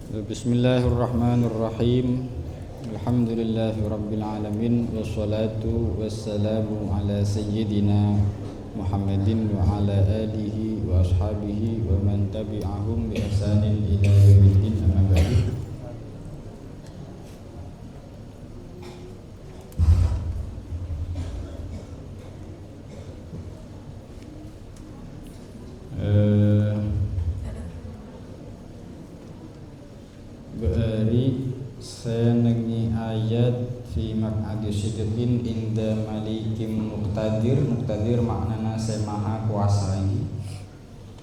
Bismillahirrahmanirrahim. Alhamdulillahirabbil alamin wassalatu wassalamu ala sayyidina Muhammadin wa ala alihi wa ashabihi wa man tabi'ahum bi ihsanin ila yaumiddin amma ba'du. Beri senengi ayat fi maq'adi sidqin inda malikim muqtadir. Muqtadir maknana saya maha kuasa ini.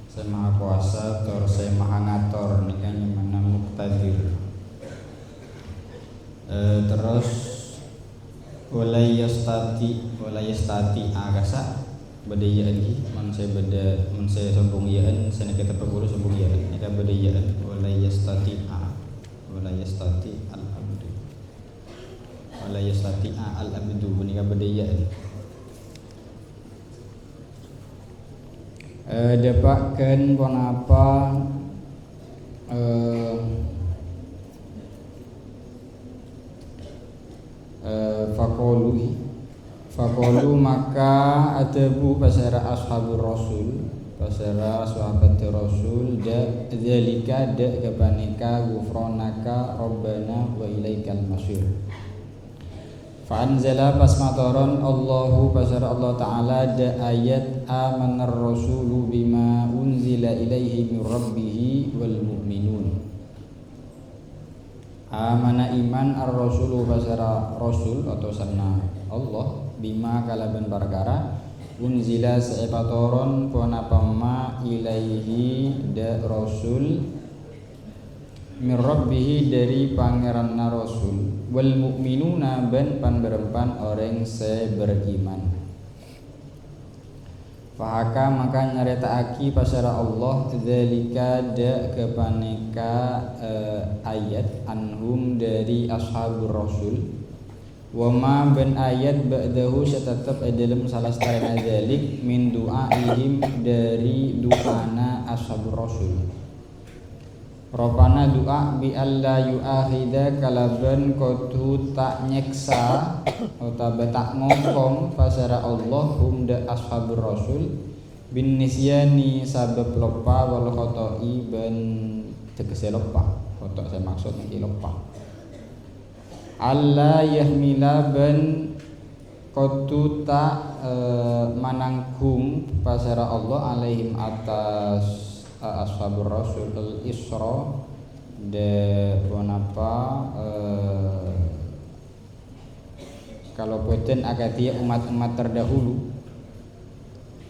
Saya maha kuasa atau saya maha ngator nikahnya mana muqtadir. Terus walayastati agasa beda yaan ki man saya sombong yaan saya kita perguru sombong yaan nikah beda yaan walayastati al-abdu wala yastati'a al-abdu menika bedayaan dapatkan ponapa faqulu maka adabu pasara ashabur rasul pasara sahabat rasul da zalika da kebaneka ghufranaka rabbana wa ilaikal masir fa anzala pasmatoron Allahu pasara Allah taala da ayat amanar rasulu bima unzila ilaihi min rabbih wal mu'minun. Amana iman ar-rasulu pasara rasul atau sanna Allah bima kalaban perkara unzila se'epatoron ponapama ilaihi da rasul min rabbihi dari pangeran na rasul wal mu'minuna ban berempan orang se beriman. Fahaka maka nyaritaaki pasara Allah dzalika da kepaneka ayat anhum dari ashabur rasul wama ben ayat ba'dahu setetap dalam salah setara dzalik min du'aihim dari du'ana ashabur rasul. Ropana doa bi alla yu'akhidha kalaban kotu tak nyeksa atau tak ngomong pasara Allah hum da ashabur rasul bin nisyani sabab lupa wal khoto'i ban tegese lupa khoto' saya maksud iki lupa alla yahmila ban kotu tak manangkum pasara Allah alaihim atas ashabur rasul al-isra de bonapa kalau boten akadia umat-umat terdahulu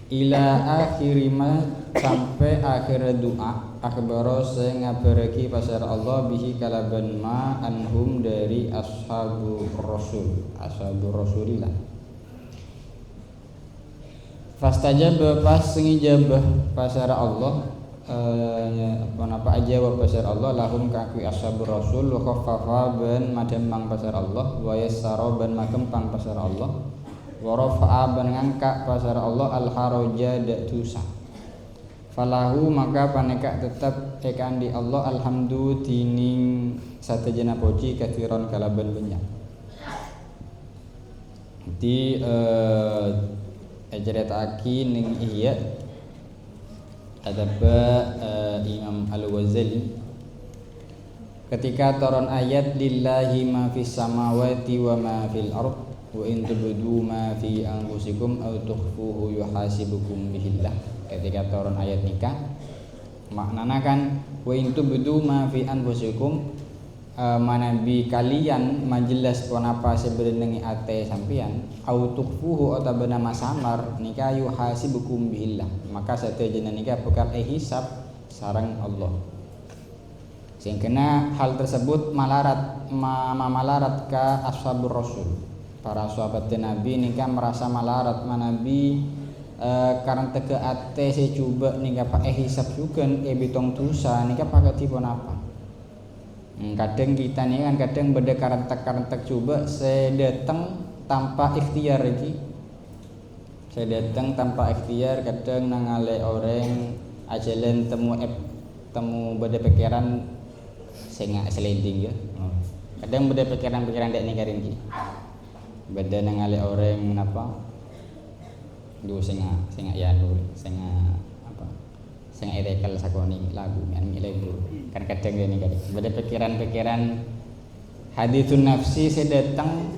ila akhirima sampai akhir doa akhbaro saya ngabaraki pasar Allah bihi kalaban ma anhum dari ashabur rasulillah. Fastajab pas ngijabah pasar Allah apa aja wa pasar Allah lahum kakui ashabur rasul wa khaffafa ban mademang pasar Allah wa yassara ban makempang pasar Allah wa rafa'a ban ngangkat pasar Allah al haraja da dosa falahu maka paneka tetap ekan di Allah alhamdu tining satejana puji kathiron kalaban banyak di ajarataki ning ihya adaba Imam Al-Ghazali ketika turun ayat lillahi ma fis samawati wa ma fil ard wa in tubdu ma fi anfusikum aw tukhfuhu yuhasibukum bihillah. Ketika turun ayat nikah maknana kan wa in tubdu ma fi anfusikum manabi kalian majelas ponapa sebenengi ate sampean au tukfuhu atau benama samar nikah yuhasibukum billah maka satejana nikah bekal hisab sareng Allah sing kena hal tersebut malarat ka ashabur rasul para sahabat Nabi nikah merasa malarat manabi karena tege ate se coba nikah pak hisab juga bitong dosa nikah pakai tipe apa. Kadang kita nih kan kadang beda karentek coba saya datang tanpa ikhtiar lagi. Saya datang tanpa ikhtiar kadang nangale orang ajalan temu beda pikiran sing sliding ya. Kadang beda pikiran-pikiran dek nikarin ki. Beda nang ale orang napa? Du sing ya dulu, sing apa? Sing erekel sakoni lagu yang ilegur. Kan kadang ini kan. Beda pikiran-pikiran haditsun nafsi sedatang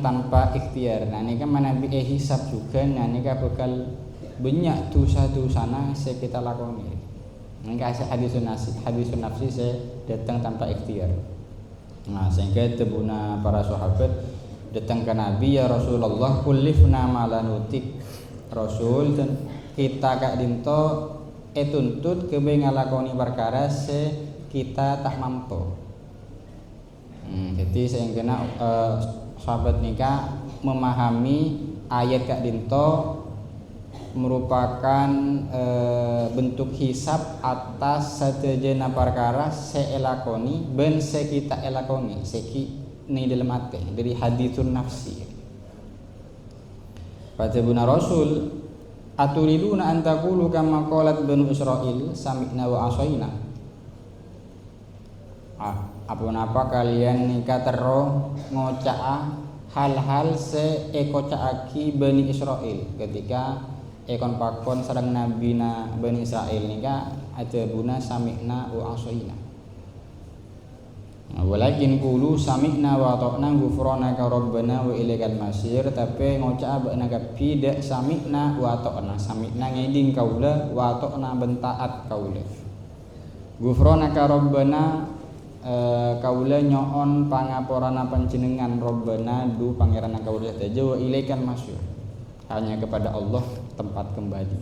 tanpa ikhtiar. Nah ini kan mana hisab juga. Nah ini kan bakal banyak dosa-dosana saya kita lakoni. Ini hadisun nafsi saya datang tanpa ikhtiar. Nah sehingga tebuna para sahabat datang ke Nabi, ya Rasulullah kullifna malanutik Rasul dan kita kak dinto tuntut kebe ngalakoni perkara se kita tak mampu. Jadi saya kena sahabat nikah memahami ayat kak dinto merupakan bentuk hisab atas satejana perkara seelakoni ben kita elakoni seki ni dalam hati dari haditsun nafsi. Fatibuna Rasul aturiduna an taqulu kama qalat banu Israil sami'na wa asaina. Apa kalian nikah tero ngocak hal-hal se ekocaaki Bani Israil ketika ekon pakon sareng nabina Bani Israil nikah ada buna sami'na wa asaina. Walakin qulu sami'na wa ata'na ghufranaka rabbana wa ilaikal masir, tapi ngocak bakna kapidak sami'na wa ata'na. Sami'na ngeding kaula wa ata'na bentaat kaula. Ghufranaka rabbana kaula nyoon pangaporana panjenengan rabbana du pangeran kaula saja wa ilaikal masir. Hanya kepada Allah tempat kembali.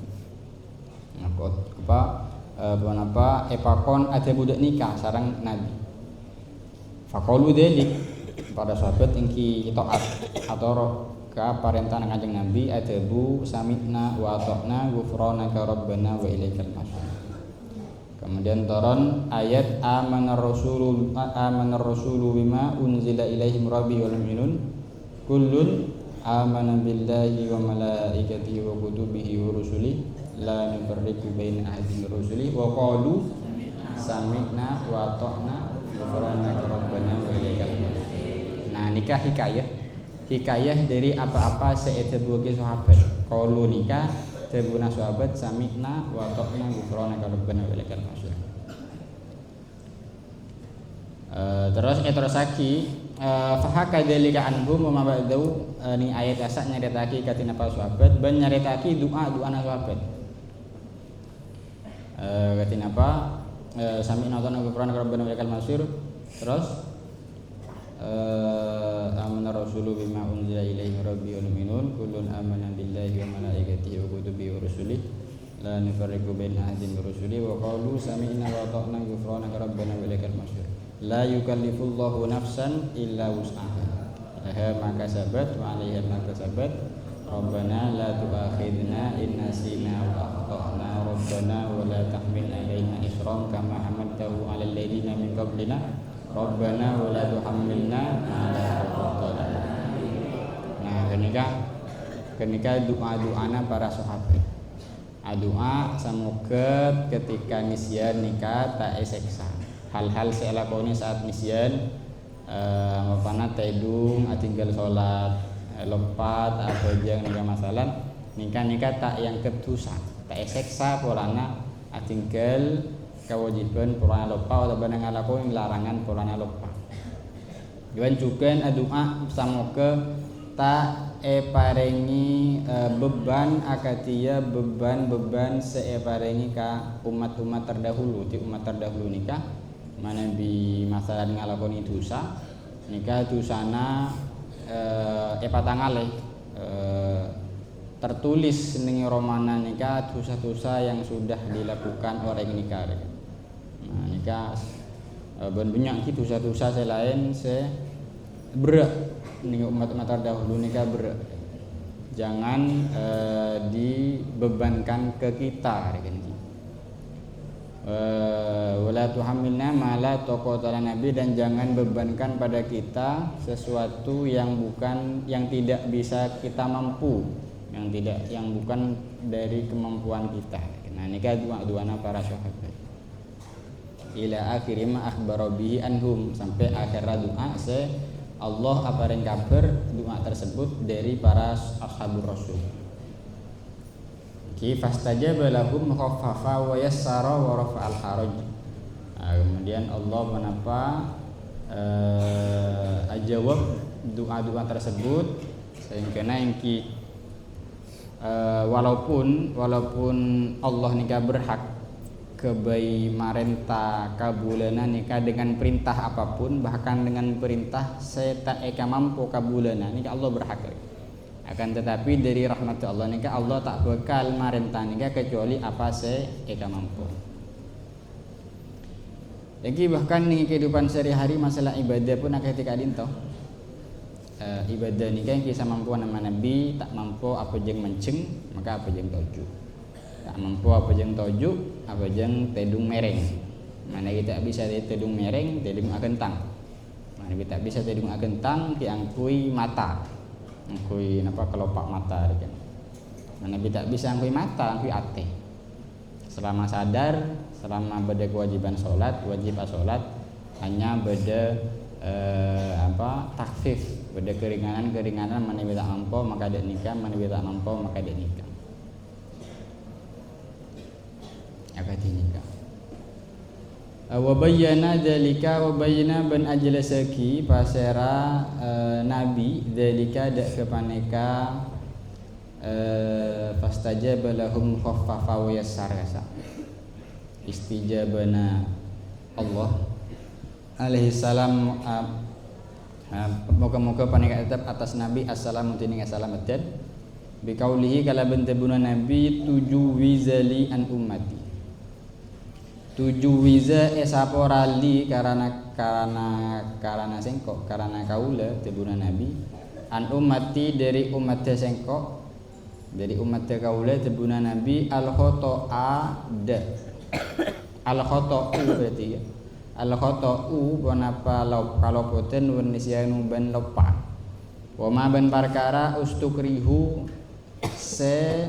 Apa epakon ada budak nikah sareng Nabi. Faqalu dzalik pada sahabat ingki taat atau ka parentah Kanjeng Nabi adabu sami'na wa ata'na ghufranaka rabbana wa ilaikal masir. Kemudian turun ayat amanar rasulu bima unzila ilaihi rabbi wal mu'minun kullun amana billahi wa malaikatihi wa kutubihi wa rusulihi la nufarriqu baina ahadin min rusulihi wa qalu sami'na wa ata'na ghufranaka rabbana wa ilaikal masir. Nah nikah hikayah dari apa-apa seetebuge sahabat. Qalu nikah tebuna sahabat sami'na wa ata'na ghufranaka rabbana wa ilaikal masir. Terus lagi fahaka dzalika anhum wa mabadu ni ayat asak nyaritake katina para sahabat ban nyaritake doa-doana sahabat. Katina apa sami'na wa ata'na ghufranaka rabbana wa ilaikal masir. Terus amana rasulu bima unzila ilaihi rabbi wal mu'minun kullun amana billahi wa malaikatihi wa kutubihi wa rusulihi la nufarriqu baina ahadin min rusulihi wa qalu sami'na wa ata'na ghufranaka rabbana wa ilaikal masir. La yukallifullahu nafsan illa wus'aha laha ma kasabat wa 'alaiha ma kasabat rabbana la tu'akhidna in nasina wa akhtana rabbana wa la tahmil 'alaina isran kama hamaltahu 'alal ladzina min qablina rabbana wa la tuhammilna ma la taqata lana. Nah kenika doa-doana para sahabat. Doa semoga ketika nisyan nikah tak eseksa. Hal-hal saya lakoni saat misyan mapana tedung tinggal sholat lompat atau jang nikah masalah nikah tak yang ketusan tak eseksa polana tinggal kewajiban polana lupa atau barang lakoni larangan polana lupa. Dan juga doa semoga tak parengi beban akatia beban separengi ka umat-umat terdahulu di umat terdahulu nikah mana di masa ngalakoni dosa nikah dosana patangale tertulis ning romana nikah dosa-dosa yang sudah dilakukan orang nikah. Nah nikah banyak ki dosa-dosa selain berat ning umat-umat terdahulu nikah berat. Jangan dibebankan ke kita wala tuhammilna ma la taqata lana bi, dan jangan bebankan pada kita sesuatu yang tidak bisa kita mampu, yang bukan dari kemampuan kita. Nah ini kan doa-doana para sahabat. ila akhir ma akhbara bihi anhum, sampai akhir doa se Allah apareng kabar doa tersebut dari para ashabur rasul. Ki fastajaba lahum khaffafa wa yassara wa rafa'al haraj. Kemudian Allah menapa jawab doa-doa tersebut sehingga ki walaupun Allah nika berhak kebai marenta kabulana nika dengan perintah apapun, bahkan dengan perintah saya tak eka mampu kabulana nika Allah berhak. Akan tetapi dari rahmat Allah nika Allah tak bakal marenta nika kecuali apa saya eka mampu. Lagi bahkan nih kehidupan sehari-hari masalah ibadah pun ketika dinto ibadah nika yang kisah mampu nama Nabi tak mampu apa jeng menceng maka apa jeng toju, tak mampu apa jeng toju apa jeng tedung mereng. Mana kita bisa tedung mereng tedung agentang, mana kita bisa tedung agentang diangkui mata, angkui apa kelopak mata kan. Mana kita bisa angkui mata angkui ate. Selama sadar, selama beda kewajiban sholat, wajib sholat hanya beda takfif, beda keringanan mana bisa mampu maka ada nikah, mana bisa mampu maka ada nikah. Akati nikah. Wa bayyana dzalika wa bayyana ban ajlasaki pasera nabi dzalika dak kepaneka fastajaba lahum khaffafa wa yassara. Istijabana Allah alaihi salam, moga-moga paneka tetap atas nabi assalamu tining assalamat bikaulihi kala bentebuna nabi tuju wizali an ummati. Tuju wiza esaporali karena sengkok karena kaula tebuna nabi an ummati dari umat sengkok dari umat kaula tebuna nabi al khoto'a da al khoto'u berarti ya al khoto'u bonapa kalau poten wan nisyanu ban lupa wa ma ban perkara ustukrihu se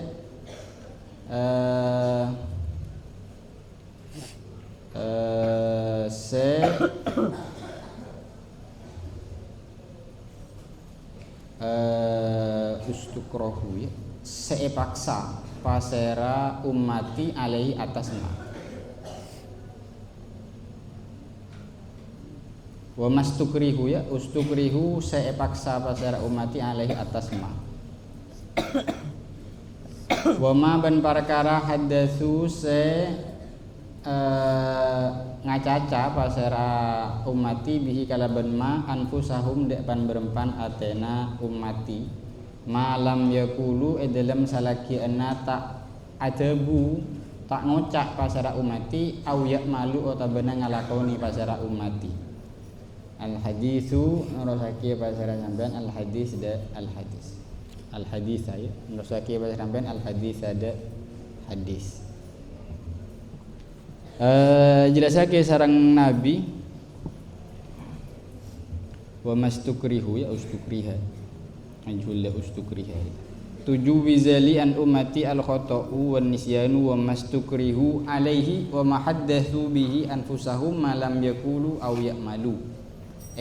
ustukrohu ya seepaksa pasera ummati alaihi atas ma wa mastukrihu ya ustukrihu seepaksa pasera ummati alaihi atas ma wa ma ban perkara hadatsu se ngacaca pasera ummati bihi kalaban ma anfusahum dek pan berempan atena ummati malam yakulu dalam salaki anna tak adabu tak ngocak pasera ummati au yak malu otabana ngalakoni pasera ummati. Al hadisu nurusaki pasera sampean al hadis da al hadis al hadis saya nurusaki pasera sampean al hadis ada hadis. Jelasake sareng nabi wa mastukrihu ya ustukriha anjulla ustukriha tuju wizali an ummati al khata'u wan nisyanu wa mastukrihu alaihi wa mahaddatsu bihi anfusahum ma lam yaqulu aw ya'malu.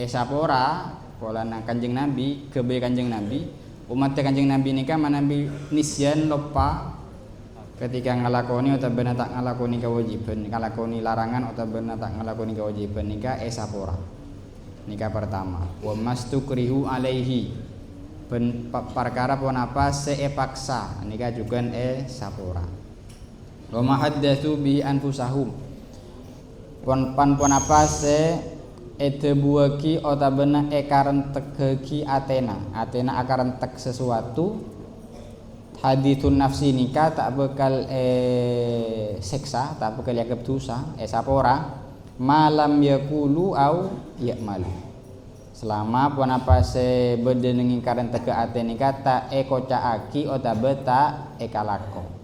Sapora polana Kanjeng Nabi kebe Kanjeng Nabi umat Kanjeng Nabi nika manabi nisyan lupa ketika ngalakoni atau benar tak ngalakoni kewajiban, ngalakoni larangan atau benar tak ngalakoni kewajiban nika sapora. Nika pertama. Wa mastukrihu alaihi. Perkara pun apa seepaksa nika juga sapora. Wa mahaddatsu bi anfusahum. Pon apa se etebuaki atau benar ekaran tegeki Athena. Athena akaran tek sesuatu hadithun nafsi nikah tak bakal seksa, tak bakal yakab dosa sapora malam yakulu au yakmalu selama pun apa se bedenengi karan teke ate nikah tak kocaaki ota beta ekalako.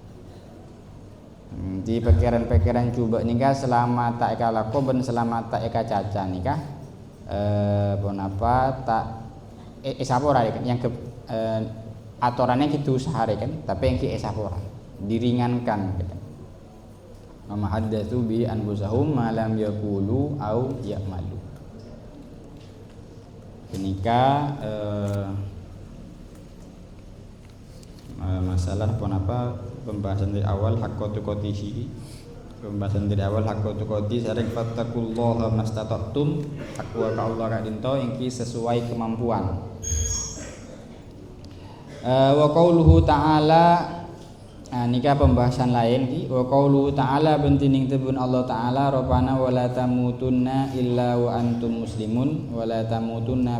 Di pikiran-pikiran coba nikah selama tak ekalako ben selama tak ekacaca nikah pun apa tak sapora yang ke aturannya gitu sehari kan, tapi yang ki sapora diringankan gitu. wa ma haddatsu bi anfusahum ma lam yaqulu au ya'malu. Kenika masalah pembahasan dari awal haqqatu qatihi, pembahasan dari awal haqqatu qati sareng fattaqullaha mastata'tum, takwa ka Allah ka dinto ingki sesuai kemampuan. Wa qauluhu ta'ala, nika pembahasan lain ki. Wa qauluhu ta'ala bentining tebun Allah ta'ala rabbana wa la tamutunna illa wa antum muslimun wa la tamutunna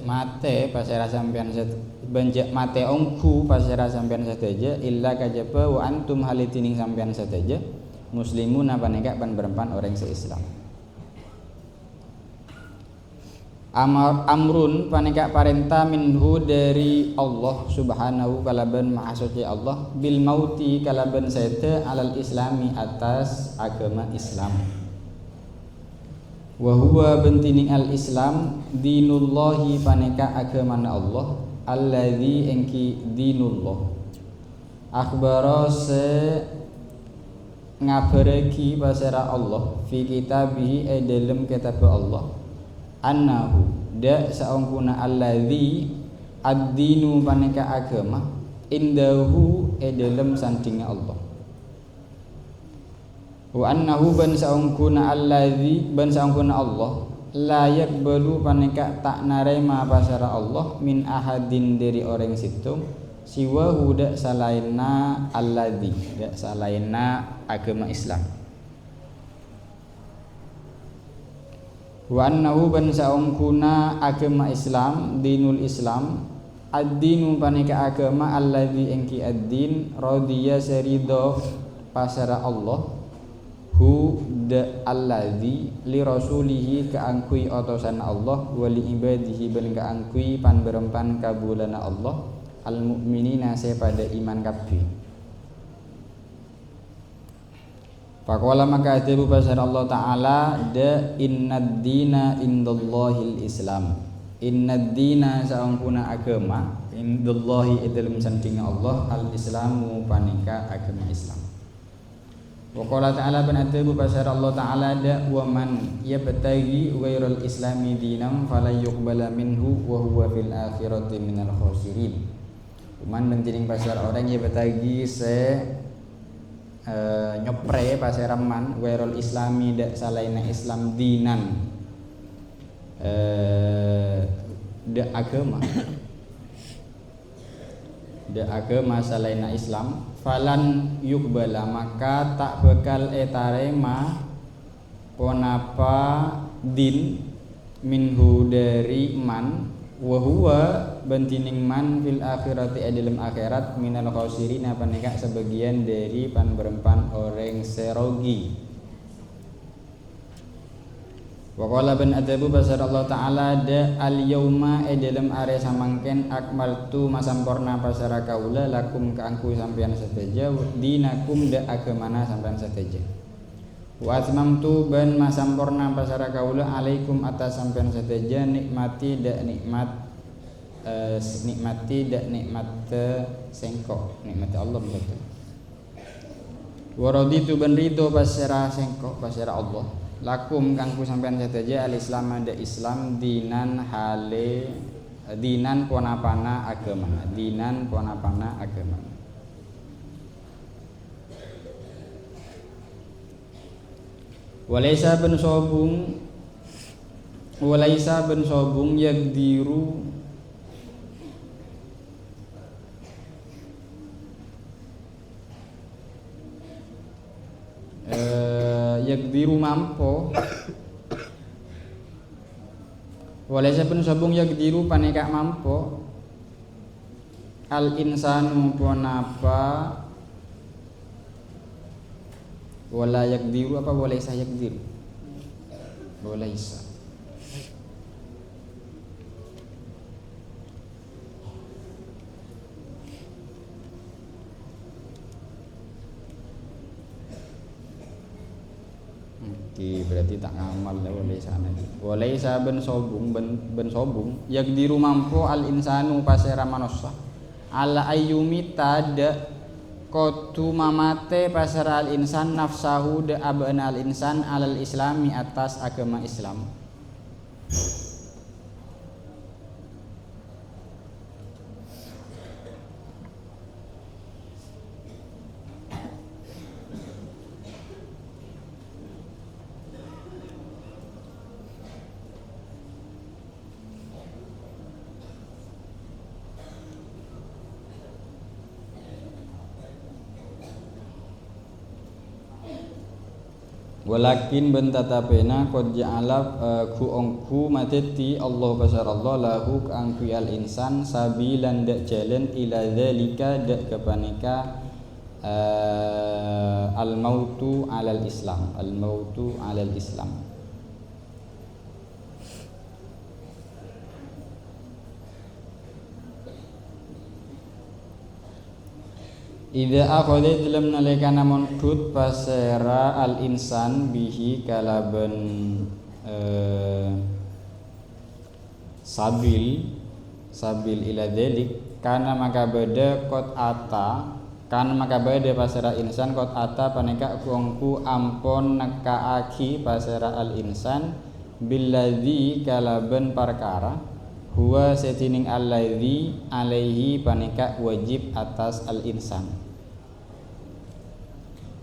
mate pasera sampean benjek mate ongku pasera sampean sateja illa kajaba wa antum halitining sampean sateja muslimun apa nika ban berempan orang se-Islam. Amrun panika parenta minhu dari Allah subhanahu kalaban maha suci Allah bil mauti kalaban sete alal islami atas agama Islam. Wa huwa bentining al-Islam dinullahi paneka agamana Allah alladzi engki dinullah akhbara se ngabareki pasera Allah fi kitabihi dalam kitab Allah annahu da saungkuna alladzi ad-dinu paneka agama indahu dalam sandinge Allah. Wa annahu ban saungkuna alladzi ban saungkuna Allah la yaqbalu paneka tak narema pasara Allah min ahadin dari orang situ siwa huda salaina alladzi dak salaina agama Islam. Wa annahu ban saungkuna agama Islam dinul Islam ad-dinu paneka agama alladzi engki ad-din radiya sarido pasara Allah hu da alladzi li rasulihi kaangkui otosan Allah wa li ibadihi ben kaangkui pan berempan kabulana Allah al mukminina pada iman kabeh. Faqala maka atibu pasar Allah taala da innad dina indallahil Islam. Innad dina saungkuna agama indallahi idalum sandinga Allah al Islamu panika agama Islam. Wa qala ta'ala ban atibu pasar Allah ta'ala da wa man yabtaghi ghairal islami dinam fala yuqbala minhu wa huwa fil akhirati minal khasirin. Man menjiring pasar orang yabtaghi se nyopre pasar man ghairal islami da salaina Islam dinan da agama salaina Islam falan yukbala maka tak bakal etarema ponapa din minhu dari man wa huwa bantining man fil akhirati dalam akhirat minal khasirin apa nikah sebagian dari pan berempan orang serogi. Wa qala ban adabu basar Allah taala da al yauma dalam are samangken akmaltu masampurna pasara kaula lakum kaangku sampean sateja dinakum da agamana sampean sateja. Wa atmamtu ban masampurna pasara kaula alaikum atas sampean sateja nikmati da nikmat nikmat sengkok nikmat Allah betul. Wa raditu ban ridho pasara sengkok pasara Allah lakum kangku sampean sateja al-Islam ada Islam dinan hale dinan ponapana agama dinan ponapana agama. Walaisa ben sobung yagdiru yagdiru mampo walaisa pun sabung yagdiru paneka mampo al insanu ponapa wala yagdiru apa walaisa yagdiru walaisa berarti tak ngamal lah walaisa ben sobung yagdiru mampu al insanu pasera manusia ala ayyumi tada Kotu mamate pasara al insan nafsahu de abana al insan alal islami atas agama Islam. Walakin bentatapena qad ja'ala ku ongku mateti Allah pasar Allah lahu angku al insan sabilan dak jalan ila dzalika dak kepaneka al mautu alal Islam, al mautu alal Islam. Idza akhadha dalam nalikana mondut pasera al insan bihi kalaban sabil ila dzalik kana maka beda kot ata kan maka beda pasera insan kot ata paneka kuangku ampon nekaaki pasera al insan billadzi kalaban perkara huwa setining alladzi alaihi paneka wajib atas al insan.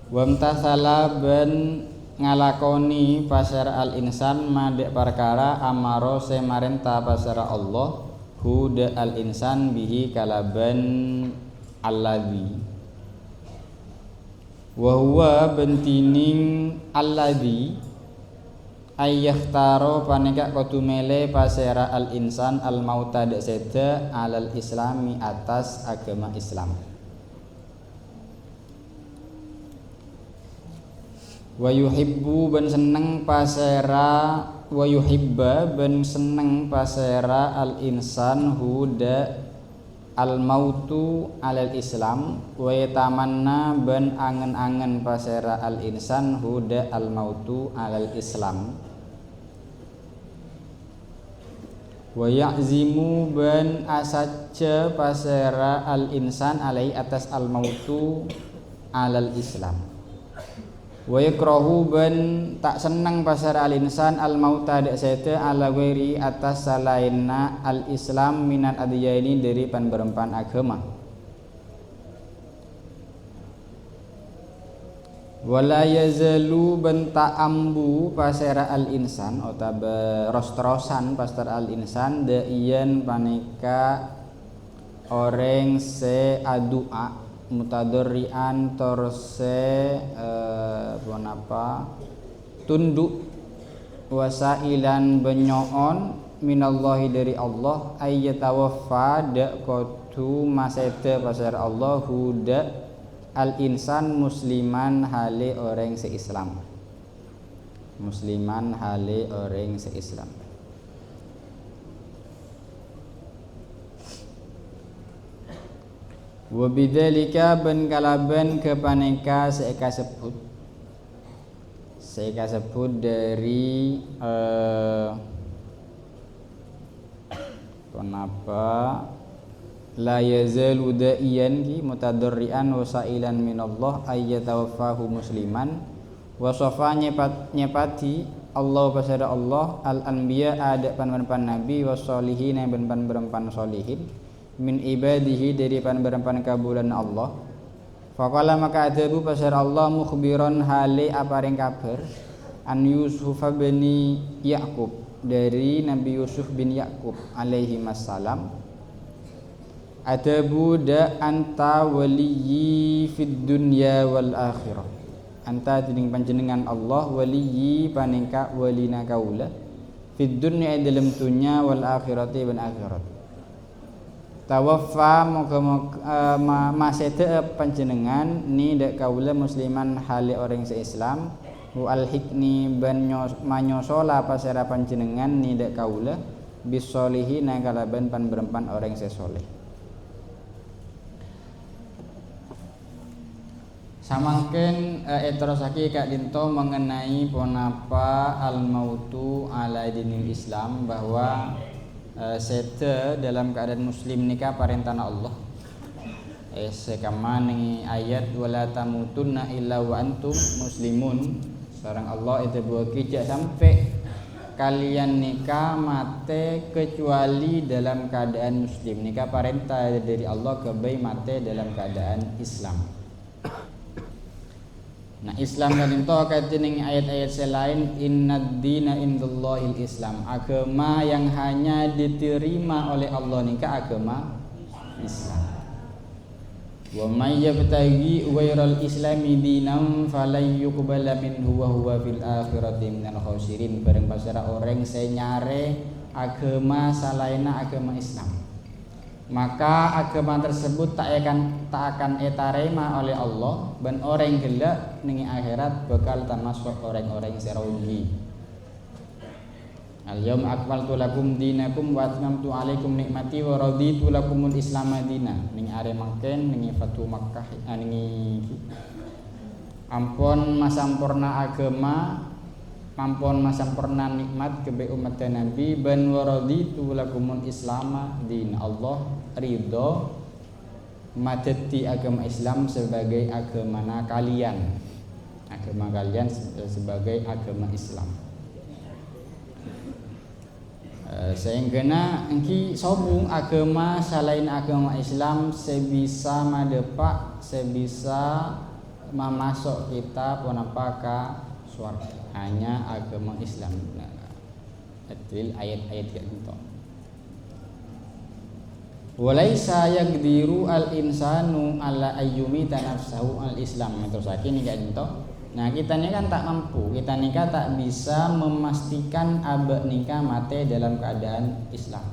Wamtasala ben ngalakoni pasar al insan madek perkara amaro semarenta pasar Allah huda al insan bihi kalaban alladzi wa huwa bentining alladzi ayyakhtaro paneka kotumele pasera al insan al mauta dek seda alal islami atas agama Islam. Wa yuhibbu ben seneng pasera wa yuhibba ben seneng pasera al insan huda al mautu alal Islam wa yatamanna ben angen-angen pasera al insan huda al mautu alal Islam. Wa ya'zimu ben asajja pasera al insan alai atas al mautu alal Islam. Wa yakrahu ben tak seneng pasara al insan al mauta dak sete ala ghairi atas salainna al Islam minal adyaini dari panberempan agama. Wala yazalu ben tak ambu pasara al insan utawa ros-terosan pasara al insan daiyan paneka orang se adua mutadorrian torse tunduk wasailan benyoon minallahi dari Allah ayyatawaffa dak kotu masete pasar Allah huda al insan musliman hale orang se-Islam, musliman hale orang se-Islam. Wa bidzalika ben kalaban kepaneka seeka sebut dari kenapa la yazalu da'iyan ki mutadarrian wa sa'ilan minallah ayyatawaffahu musliman wa safa nyepati Allah pasada Allah al anbiya ada pan nabi wa sholihin ben pan sholihin min ibadihi dari pan kabulan Allah. Faqala maka adabu pasar Allah mukhbiran hale aparing kabar an Yusuf bin Yaqub dari Nabi Yusuf bin Yaqub alaihi wassalam. Adabu da anta waliyyi fid dunya wal akhirah. Anta dening panjenengan Allah waliyyi panengka walina kaula fid dunya dalam dunya wal akhirati ban akhirat. Tawaffa moga-moga masete panjenengan ni dak kaula musliman hale orang se-Islam wa alhikni ban manyosola pasera panjenengan ni dak kaula bisolihin kalaban panberempan orang se-soleh. Samangken terusake Kak Dinto mengenai ponapa al-mautu ala dinil Islam, bahwa sete dalam keadaan muslim nikah parentana Allah Sekamane ayat wala tamutunna illa wa antum muslimun. Sareng Allah itu buat kijak sampai kalian nikah mate kecuali dalam keadaan muslim. Nikah perintah dari Allah kebai mate dalam keadaan Islam. Nah Islam kan itu kaitin ayat-ayat selain innad dina indallahil Islam. Agama yang hanya diterima oleh Allah nikah agama Islam. Wa may yabtaghi ghairal islami dinan falan yuqbala minhu wa huwa fil akhirati minal khasirin. Bareng pasara orang saya nyare agama salaina agama Islam, maka agama tersebut tak akan etarema oleh Allah dan orang gelak ning akhirat bakal termasuk orang-orang yang rugi. Al-yawma akmaltu lakum dinakum wa atmamtu alaikum nikmati wa raditu lakumul Islam madina. Ning are mangken ning Fatu Makkah ning ampun masampurna agama, ampun masampurna nikmat kebe umat Nabi ban wa raditu lakumul Islam din. Allah ridho madati agama Islam sebagai agama kalian. Agama kalian sebagai agama Islam. Sehingga engki sobung agama selain agama Islam sebisa madepak sebisa memasuk kita punapa ka surga hanya agama Islam. Adil ayat-ayat kayak gitu. Walaisa yaqdiru al-insanu ala ayyumi tanafsahu al-Islam. Terus ini kayak gitu. Nah kita ini kan tak mampu, kita nikah tak bisa memastikan abad nikah mate dalam keadaan Islam.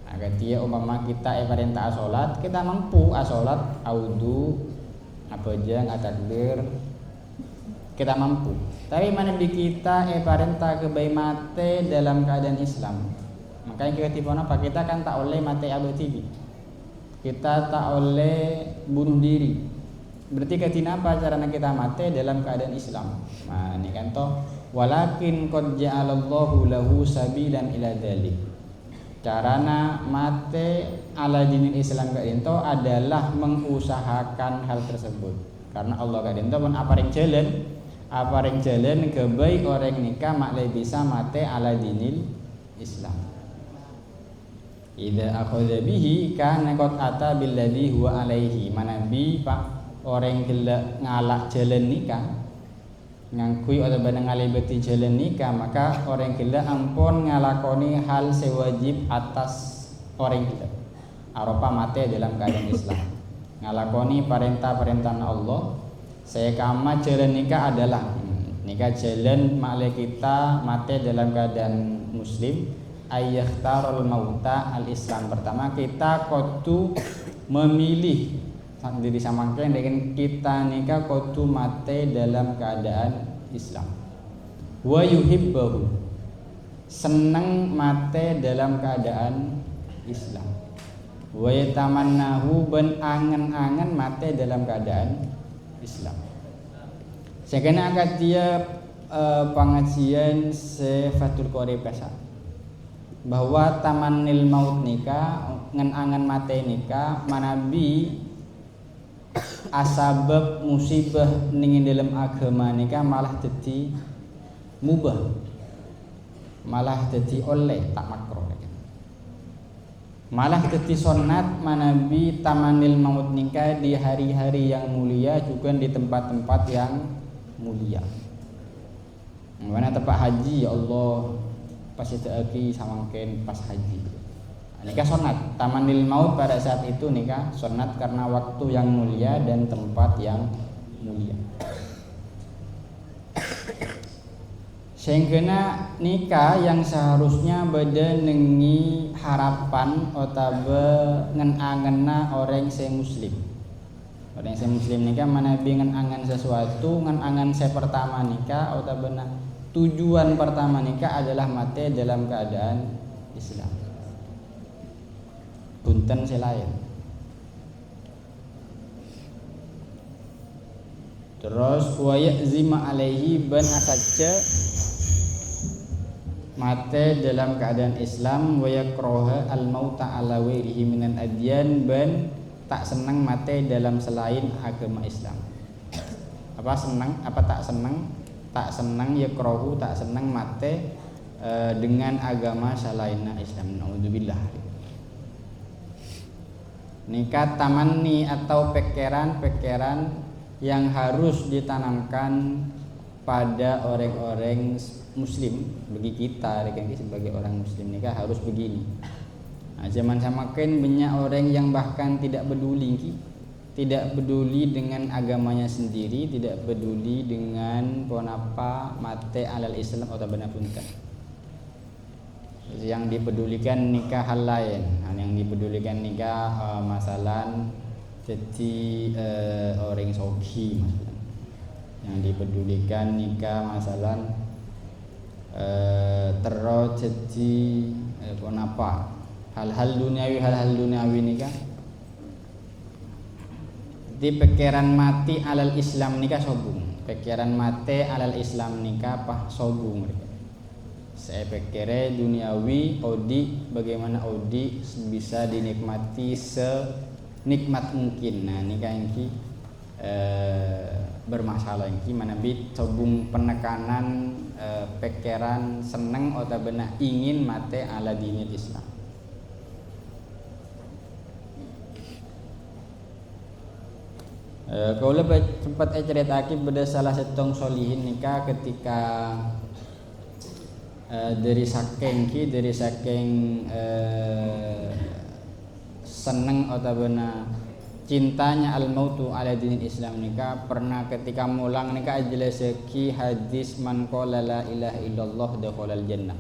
Nah ketika umpama kita perintah asolat, kita mampu asolat, audu, abajang, atakbir, kita mampu. Tapi mana di kita perintah kebaik mate dalam keadaan Islam. Makanya kita tipe apa? Kita kan tak oleh mate abad tibi, kita tak oleh bunuh diri. Berarti ketina apa caranya kita mati dalam keadaan Islam. Nah ini kan toh walakin qad ja'alallahu lahu sabilan ila dzalik. Carana mati ala dinil Islam kadento adalah mengusahakan hal tersebut. Karena Allah kadento pun aparing jalan kebaik orang nikah maklai bisa mati ala dinil Islam. Idza akhadha bihi kana qad ata billadhi huwa alaihi. Manabi Pak orang gelak ngalak jalan nikah ngangkui atau badang ngalibeti jalan nikah, maka orang gelak ampun ngalakoni hal sewajib atas orang gelak aropa mati dalam keadaan Islam, ngalakoni perintah-perintah Allah. Saya kama jalan nikah adalah nikah jalan makle kita mati dalam keadaan muslim ayyahtarul mauta al-Islam. Pertama kita kudu memilih diri samangken dengan kita nikah kudu mate dalam keadaan Islam. Wa yuhibbahu seneng mate dalam keadaan Islam. Wa yatamannahu ben angen-angen mate dalam keadaan Islam. Sekena akad dia pengajian Fathul Qorib kasa bahwa tamannil maut nikah ngen-angen mate nikah manabi asbab musibah ning dalam agama nikah malah dadi mubah, malah dadi oleh tak makruh, malah dadi sunat manabi tamanil maut nikah di hari-hari yang mulia juga di tempat-tempat yang mulia. Mana tempat haji ya Allah pas itu lagi samangken pas haji. Nikah sunat, tamanil maut pada saat itu nikah sunat karena waktu yang mulia dan tempat yang mulia. Sehingga nikah yang seharusnya beda nengi harapan otabe ngenangena orang sing muslim. Orang sing muslim nikah mana bingan angan sesuatu, ngenangan saya pertama nikah otabe tujuan pertama nikah adalah mati dalam keadaan Islam. Punten selain. Terus wa ya'zima alaihi ban saja mate dalam keadaan Islam wa yakraha al mauta ala wairihi minal adyan ban tak senang mate dalam selain agama Islam. Apa senang? Apa tak senang? Tak senang yakrahu, tak senang mate dengan agama selain Islam. Naudzubillah. Nikah tamanni atau pikiran-pikiran yang harus ditanamkan pada orang-orang muslim. Bagi kita sebagai orang muslim nikah harus begini. Nah, zaman samakan banyak orang yang bahkan tidak peduli dengan agamanya sendiri, tidak peduli dengan ponapa mate alal Islam atau benar punten. Yang dipedulikan nikah hal lain, yang dipedulikan nikah masalah jadi orang sogi masalah. Yang dipedulikan nikah masalah terus jadi ponapa hal-hal duniawi nikah. Di pikiran mati alal Islam nikah sobung, pikiran mati alal Islam nikah pah sobung mereka. Saya pikirnya duniawi odi, bagaimana odi bisa dinikmati senikmat mungkin. Nah nikah ini bermasalah ini mana bit sobung penekanan pikiran seneng atau benar ingin mati ala dinil Islam. Kalau sempat cerita akib pada salah setong solihin nikah ketika dari saking seneng atau benar cintanya al mautu ala dinil Islam nikah pernah ketika mulang nikah jelasaki hadis man qala la ilaha illallah dakhalal jannah.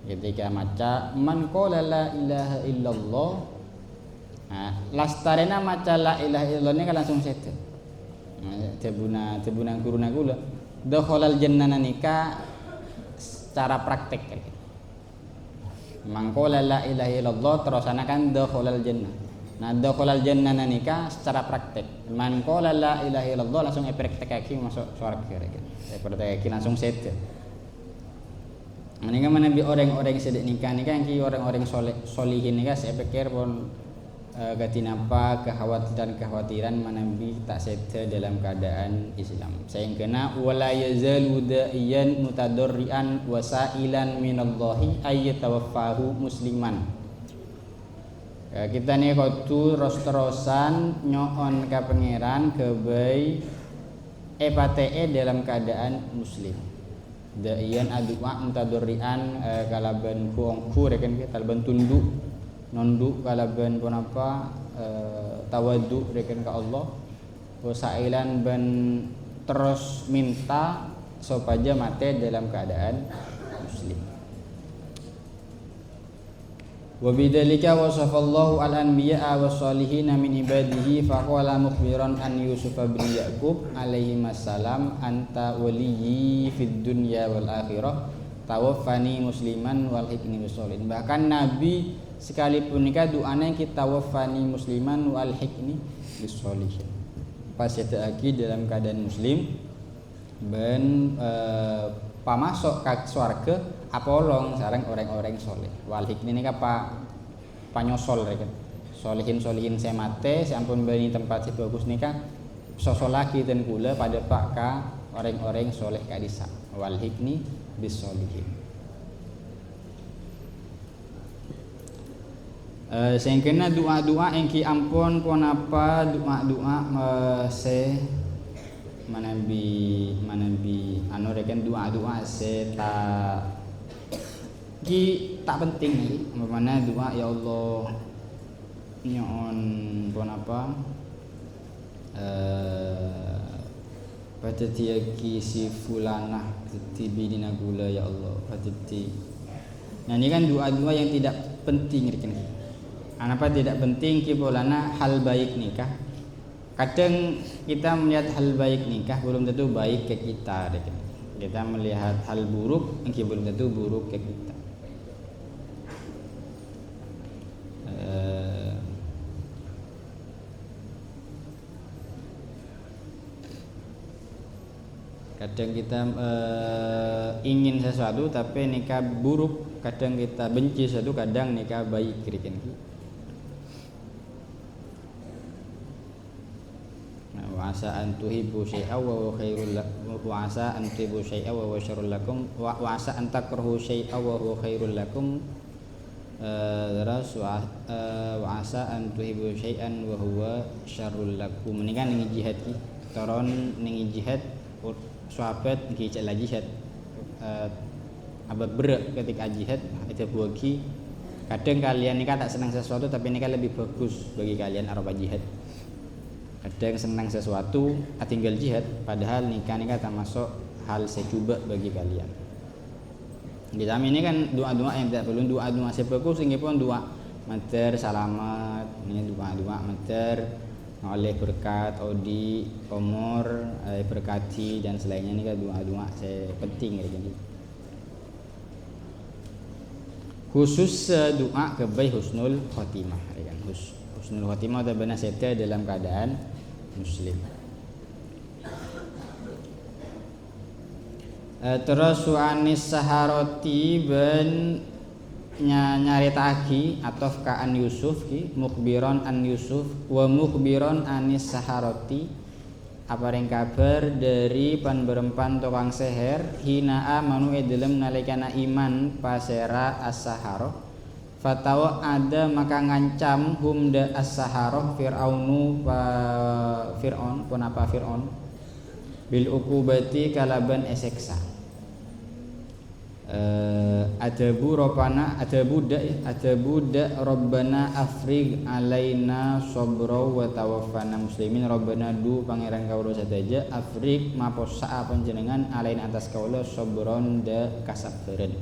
Ketika maca man qala la ilaha illallah, nah, lastarena maca la ilaha illallah ni kan langsung sete. Tebuna kuruna gula. Dakhalal jannah nikah secara praktek. Mangkola la ilaha illallah terus anakan dakhalal jannah. Nah, dakhalal jannah nikah secara praktek. Mangkola la ilaha illallah langsung praktek masuk surga praktek langsung sete. Ini kan mana bi orang-orang sedek nikah yang orang-orang solihin nikah saya pikir pun gatinapa kekhawatiran mana bi tak sete dalam keadaan Islam. Saya kena wala yazalu da'iyan mutadarrian wasailan minallahi ayyatawaffahu musliman. Kita ni kudu terus-terusan nyoon ka pangeran kebai epate dalam keadaan muslim. Da'iyan adua mutadarrian kalaban kuongku rekan kita kalaban tunduk nonduk kalaban pun apa tawaduk rekan ke Allah wasailan ben terus minta supaya mati dalam keadaan muslim. Wa bidzalika wasafallahu al-anbiya'a was-shalihin min ibadihi faqala mukhbiran an Yusuf bin Yaqub alaihi wassalam anta waliyyi fid dunya wal akhirah tawaffani musliman wal hikni bis-shalihin. Bahkan Nabi sekalipun nikah doanya kita wafani musliman wal hikni bis-shalihin. Pas lagi dalam keadaan muslim ben pamasok ke swarga apolong sareng orang-orang soleh. Wal hikni nikah panyosol rekan. Solihin saya mate sampun bani tempat si bagus nikah sosolaki dan kula pada pak ka orang-orang soleh kadisa. Wal hikni bis-shalihin. Saya kena doa-doa yang ki ampun pun apa doa-doa se manabi anu rekan doa-doa se tak penting nih mana doa ya Allah nyon pun apa pada tiaki si fulanah tibi dina gula ya Allah patiti. Nah ini kan doa-doa yang tidak penting rekan. Kenapa tidak penting kibolana hal baik nikah? Kadang kita melihat hal baik nikah belum tentu baik ke kita. Kita melihat hal buruk yang belum tentu buruk ke kita. Kadang kita ingin sesuatu tapi nikah buruk. Kadang kita benci sesuatu, kadang nikah baik. asa an tuhibbu syai'an wa huwa khairul lakum wa asa an tuhibbu syai'an wa huwa syarrul lakum wa asa an takrahu syai'an wa huwa khairul lakum terus wa asa an tuhibbu syai'an wa huwa syarrul lakum. Ini kan ning jihad ki toron ning jihad sahabat ki cek jihad abad berat ketika jihad ada buagi. Kadang kalian ini kan tak senang sesuatu tapi ini kan lebih bagus bagi kalian araba jihad. Kadang senang sesuatu tinggal jihad padahal nikah ini kan termasuk hal secoba bagi kalian. Di dalam ini kan doa-doa yang tidak perlu doa-doa sebagus ini pun doa mater selamat, ini doa-doa mater oleh berkat odi umur berkati dan selainnya ini kan doa-doa penting gitu. Khusus doa kebaik husnul khotimah ya kan. Husnul khotimah atau benar seta dalam keadaan muslim. Terus suanis saharoti ben nyaritaki atau kaan Yusuf ki mukbiron an Yusuf wa mukbiron anis saharoti apa ring kabar dari panberempan tukang seher hina amanu edlem nalikana iman pasera as-sahara fatawa ada maka ngancam humda as-sahara fir'aunu fir'aun punapa fir'aun bil ukubati kalaban eseksa adabu da rabbana afrig alaina sabra wa tawaffana muslimin rabbana du pangeran kawula sadaja afrig maposa panjenengan alain atas kawula sabron da kasabaran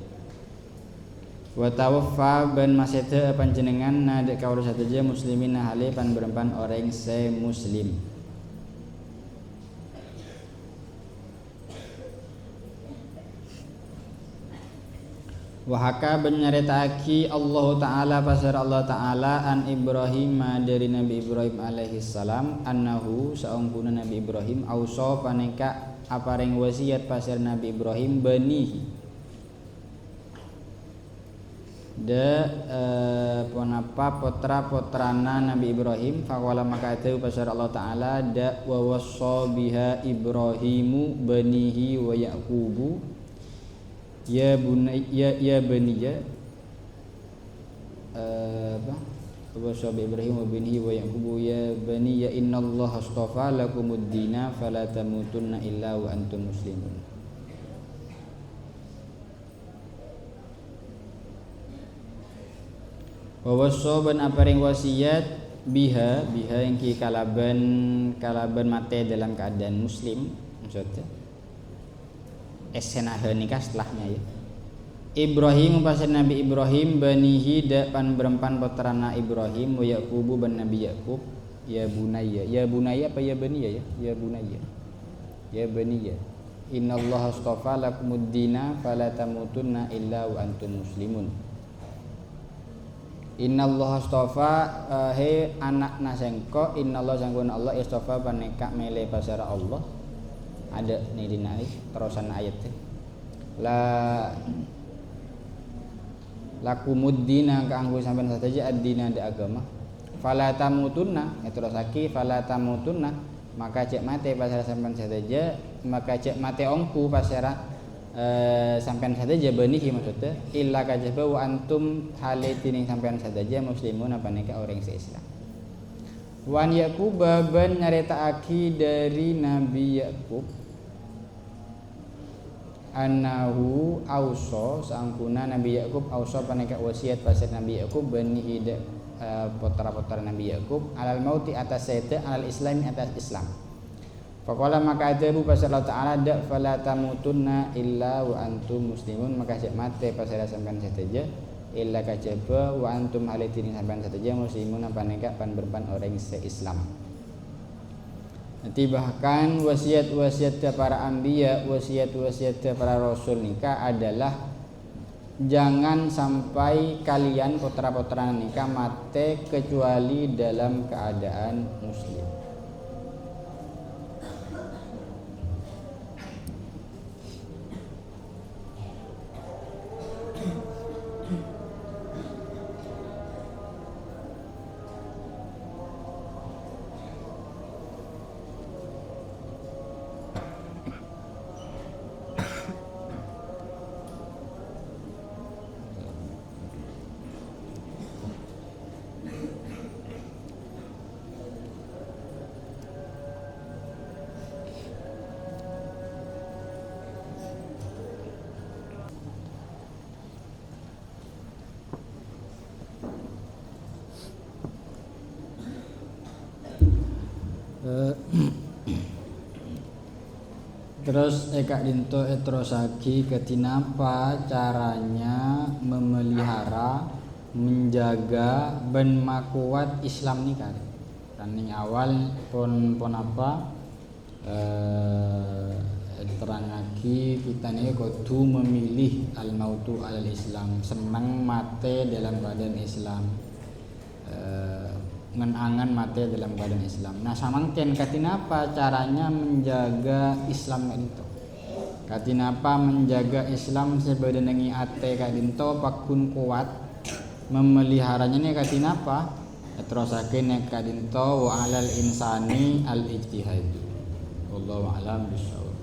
wa tawaffa ban maseda panjenengan nadek kawula sadaja muslimin hale pan berempan orang se muslim. Wahaka benyaretaki Allah Ta'ala pasar Allah Ta'ala an Ibrahim dari Nabi Ibrahim alaihi salam annahu saungkuna Nabi Ibrahim auso paneka apareng wasiat pasar Nabi Ibrahim banihi ponapa potrana Nabi Ibrahim faqala maka itu pasar Allah Ta'ala da wa wassa biha Ibrahimu banihi wa Yaqubu ya baniya wa sahabi Ibrahim wa banihi wa Yaqub ya baniya innallaha astafa lakumud dina fala tamutunna illa wa antum muslimun. Wa wasaban aparing wasiat biha yang ki kalaban mate dalam keadaan muslim maksudnya esena nikah setelahnya ya. Ibrahim pasal Nabi Ibrahim banihi da pan berempan putrana Ibrahim wa Yaqub ban Nabi Yaqub ya bunayya apa ya baniya ya bunayya ya baniya innallaha astafa lakumud dina fala tamutunna illa wa antum muslimun. Innallaha astafa he anak nasengko innallaha sanggun Allah istafa paneka mele pasara Allah ada nih dinai terusan ayat lakumuddina kaanggo sampean saja ad-dina ada agama fala tamutunna terus lagi fala tamutunna maka cek mate pasara sampean saja maka cek mate ongku pasara sampean saja banihi maksudnya illa kajaba wa antum halatining sampean saja muslimun apa nika orang se-Islam. Wan Yaqub ban nyaritaaki dari Nabi Yaqub annahu auso sangkuna Nabi Yaqub auso paneka wasiat pasir Nabi Yaqub bani ida putra-putra Nabi Yaqub alal mauti atas sayta alal islami atas Islam. Faqala maka adabu pasir Allah Ta'ala da fala tamutunna illa wa antum muslimun maka cek mate pasir sampean saja illa kajaba wa antum halitin sampean saja muslimun paneka pan berpan orang se-Islam. Nanti bahkan wasiat-wasiat para anbiya, wasiat-wasiat para rasul nikah adalah jangan sampai kalian putra-putra nikah mati kecuali dalam keadaan muslim. Terus Kak Dinto etrosaki ketinapa caranya memelihara, menjaga ben makuat Islam nih kan. Kan ning awal pon apa terangaki kita nih kudu memilih al mautu alal Islam, senang mate dalam keadaan Islam. Ngenangan mate dalam keadaan Islam. Nah, samangken katinapa caranya menjaga Islam itu? Katinapa menjaga Islam sebedenengi ate kadinto pakun kuat memeliharanya nih katinapa? Terusakeun kadinto wa alal insani al ijtihad. Wallahu a'lam bishawab.